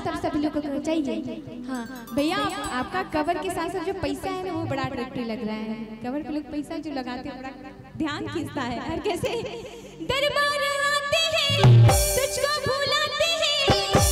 साथ और सभी लोगों को चाहिए। हाँ भैया, आपका कवर के साथ साथ जो पैसा है ना वो बड़ा अट्रैक्टिव लग रहा है। कवर पे लोग पैसा जो लगाते हैं बड़ा ध्यान खींचता है। और कैसे दरबार आते हैं तुझको भुलाते हैं,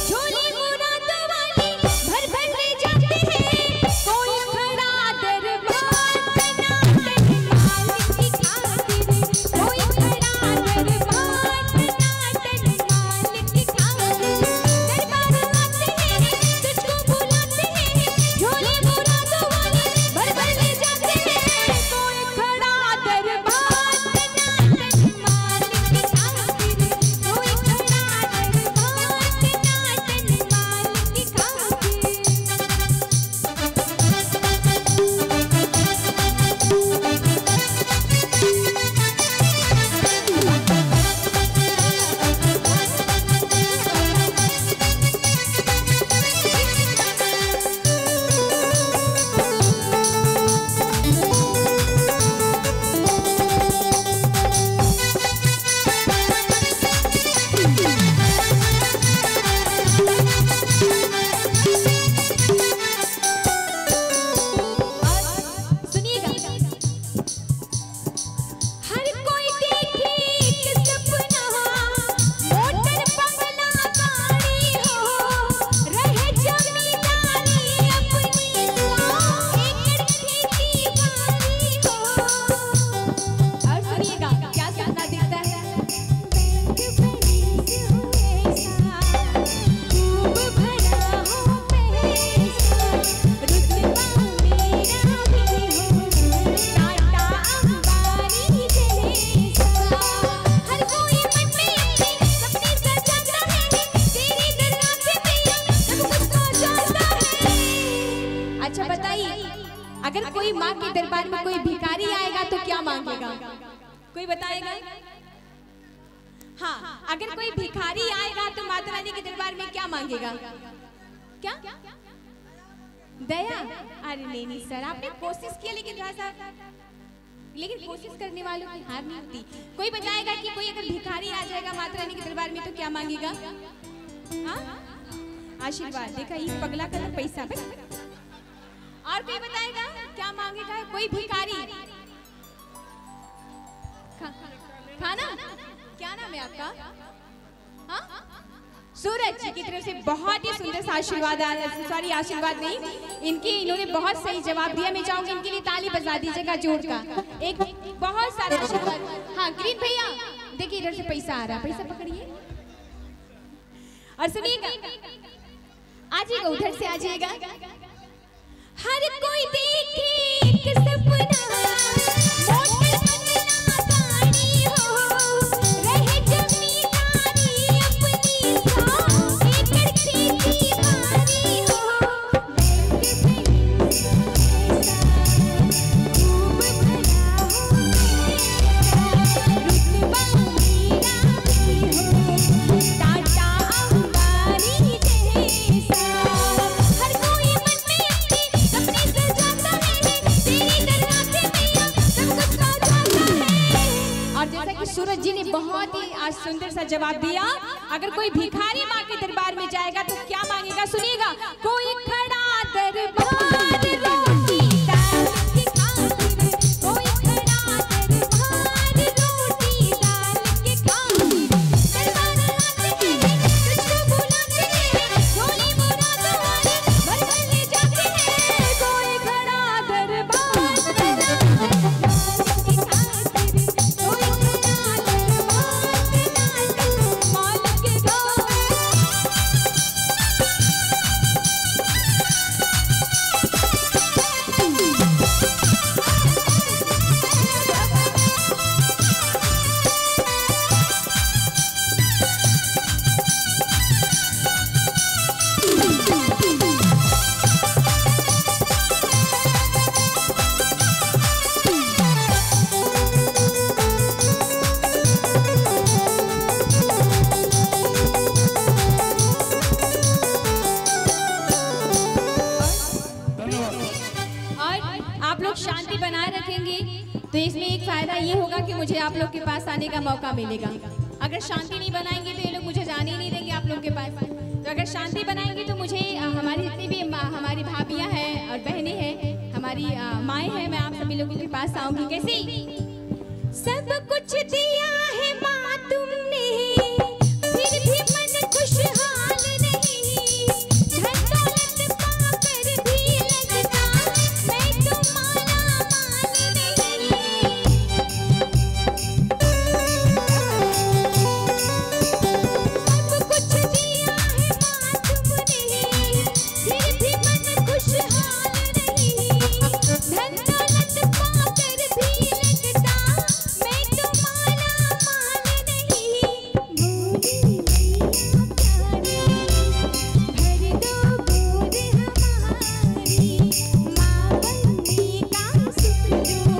झोली मुरादों वाली भर भर ले जाते हैं, कोई खड़ा दरबार बना तेरे मालिक की खातिर, कोई खड़ा दरबार बना तेरे मालिक की खातिर। दरबार आते हैं तुझको भुलाते हैं, झोली मुरादों वाली भर भर ले जाते हैं, कोई खड़ा दरबार बना तेरे मालिक की खातिर, कोई खड़ा दरबार बना तेरे मालिक की खातिर। सुनिएगा, हर कोई देखे एक सपना, मोटर बंगला गाड़ी हो, रहे जमींदारी अपनी, 100 एकड़ खेती बाड़ी हो। और सुनिएगा क्या सुनना दिखता है, बैंक बैलेंस हो ऐसा, खूब भरा हो पैसा, रुतबा मेरा भी हो टाटा अंबानी जैसा। हर कोई मन में अपने सपने सजाता है, तेरी दरगाह से भैया सब कुछ हो जाता है। अच्छा बताइए, अगर कोई माँ के दरबार में कोई भिखारी आएगा तो क्या मांगेगा? कोई बताएगा? हाँ, अगर कोई भिखारी आएगा तो माता रानी के दरबार में क्या मांगेगा? क्या? दया? अरे नहीं सर, आपने कोशिश किया लेकिन कोशिश करने वालों की हार नहीं होती। कोई बताएगा कि कोई अगर भिखारी आ जाएगा माता रानी के दरबार में तो क्या मांगेगा? हाँ? आशीर्वाद। देखा, इस पगला का तो पैसा। और कोई बताएगा क्या मांगेगा? कोई भिखारी खाना? क्या नाम है आपका? हाँ? सूरज जी की तरफ से बहुत ही सुंदर सा आशीर्वाद आया। सॉरी, आशीर्वाद नहीं, इन्होंने बहुत सही जवाब दिया। मैं चाहूंगी इनके लिए ताली बजा दीजिएगा जोर का। एक बहुत सारा आशीर्वाद। हाँ ग्रीन भैया, देखिए इधर से पैसा आ रहा है, पैसा पकड़िए और सुनिएगा, आ जाइएगा, उधर से आ जाइएगा। हर कोई देखे एक सपना, मोटर बंगला गाड़ी हो, रहे जमींदारी अपनी, 100 एकड़ खेती बाड़ी हो, बैंक बैलेंस ऐसा, खूब भरा हो पैसा, रुतबा मेरा भी हो टाटा अंबानी जैसा। हर कोई मन में अपने सपने सजाता है, तेरी दरगाह से भैया सब कुछ हो जाता है। और जैसा कि सूरज जी ने बहुत ही आज सुंदर सा जवाब दिया, अगर कोई भिखारी माँ के दरबार में जाएगा तो क्या मांगेगा? सुनिएगा, कोई खड़ा दरबार रोटी दाल के खातिर, कोई खड़ा दरबार रोटी दाल के खातिर। दरबार आते हैं तुझको बुलाते हैं, झोली मुरादों वाली भर भर ले जाते हैं, कोई खड़ा दरबार बना तेरे मालिक की खातिर, कोई खड़ा दरबार बना तेरे मालिक की खातिर। आप लोग शांति बनाए रखेंगे तो इसमें एक फायदा ये होगा कि मुझे आप लोग के पास आने का मौका मिलेगा। अगर शांति नहीं बनाएंगे तो ये लोग मुझे जाने ही नहीं देंगे आप लोग के पास। तो तो अगर शांति बनाएंगे तो मुझे हमारी जितनी भी हमारी भाभियां हैं और बहनें हैं, हमारी माएँ हैं, मैं आप सभी लोगों के पास आऊंगी। कैसी? सब कुछ दिया है माँ तुमने, फिर भी मन खुशहाल नहीं, धन दौलत पाकर भी लगता मैं तुम्हारा मान नहीं। सब कुछ दिया है माँ तुमने, फिर भी मन खुशहाल नहीं, धन दौलत पाकर भी लगता मैं तुम्हारा मान नहीं। भोली मैया प्यारी, भर दो गोद हमारी, माँ बनने का सुख दो,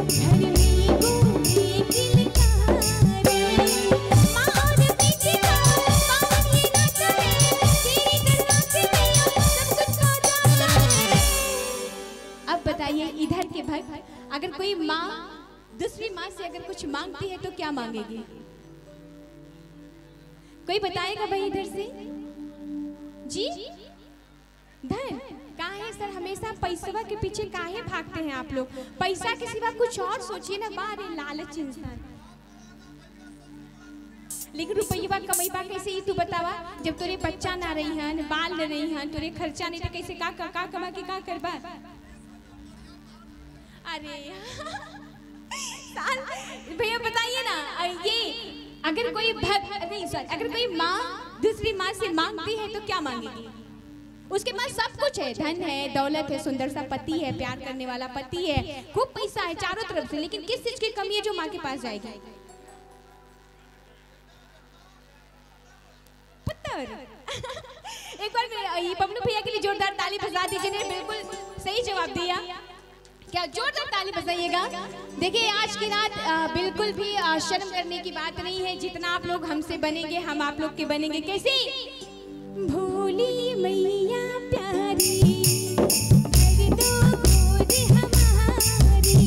घर में गूंजे किलकारी। माँ और बेटी का पावन ये नाता है, तेरे दरवाजे में सब कुछ खा जाता है। अब बताइए इधर के भक्त, अगर कोई माँ दूसरी माँ से अगर कुछ मांगती है तो क्या मांगेगी? कोई बताएगा भाई इधर से? जी? धन? काहे सर हमेशा पैसवा के पीछे काहे भागते हैं आप लोग? पैसा के सिवा कुछ और सोचिए ना। बारे लालच इंसान। लेकिन रुपया कमैबा कैसे ही तू बतावा? जब तोरे बच्चा ना रही हन, बाल न रही हन, तोरे खर्चा नहीं तो कैसे का कमा के का करबा? अरे भैया बताइए ना, ये अगर कोई नहीं सॉरी, अगर कोई माँ दूसरी माँ से मांगती है तो क्या मांगेगी? उसके पास सब कुछ है, धन है, दौलत है, सुंदर सा पति है, प्यार करने वाला पति है, खूब पैसा है चारों तरफ से, लेकिन किस चीज की कमी है जो माँ के पास जाएगी? पत्थर। एक बार ये पवनू भैया के लिए जोरदार ताली बजा दीजिए, ने बिल्कुल सही जवाब दिया। क्या जोरदार ताली बजाइएगा। देखिए आज की रात बिल्कुल भी शर्म करने की बात नहीं है। जितना आप लोग हमसे बनेंगे हम आप लोग के बनेंगे। कैसे? भोली मैया प्यारी, भर दो गोद हमारी,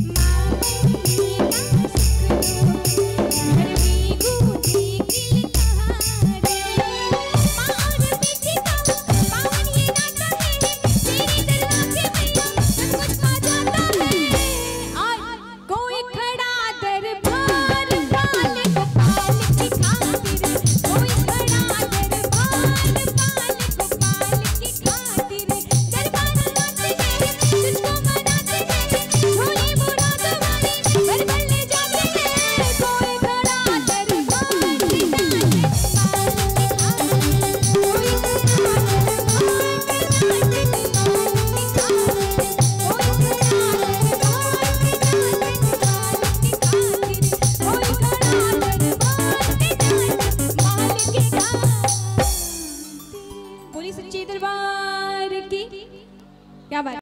माँ बनने का सुख दो, घर में गूंजे किलकारी। माँ और बेटी का पावन ये नाता है, तेरे दरवाजे में सब कुछ खा जाता है। और कोई खड़ा दरबार पाल गोपाल की खातिर, कोई खड़ा दरबार पाल गोपाल की खातिर। दरबार आते हैं तुझको मनाते हैं, झोली बुरा तुम्हारी भर भर ले जाते हैं। कोई खड़ा दरबार पाल गोपाल की खातिर, कोई खड़ा बोली सच्चे दरबार की। क्या बात।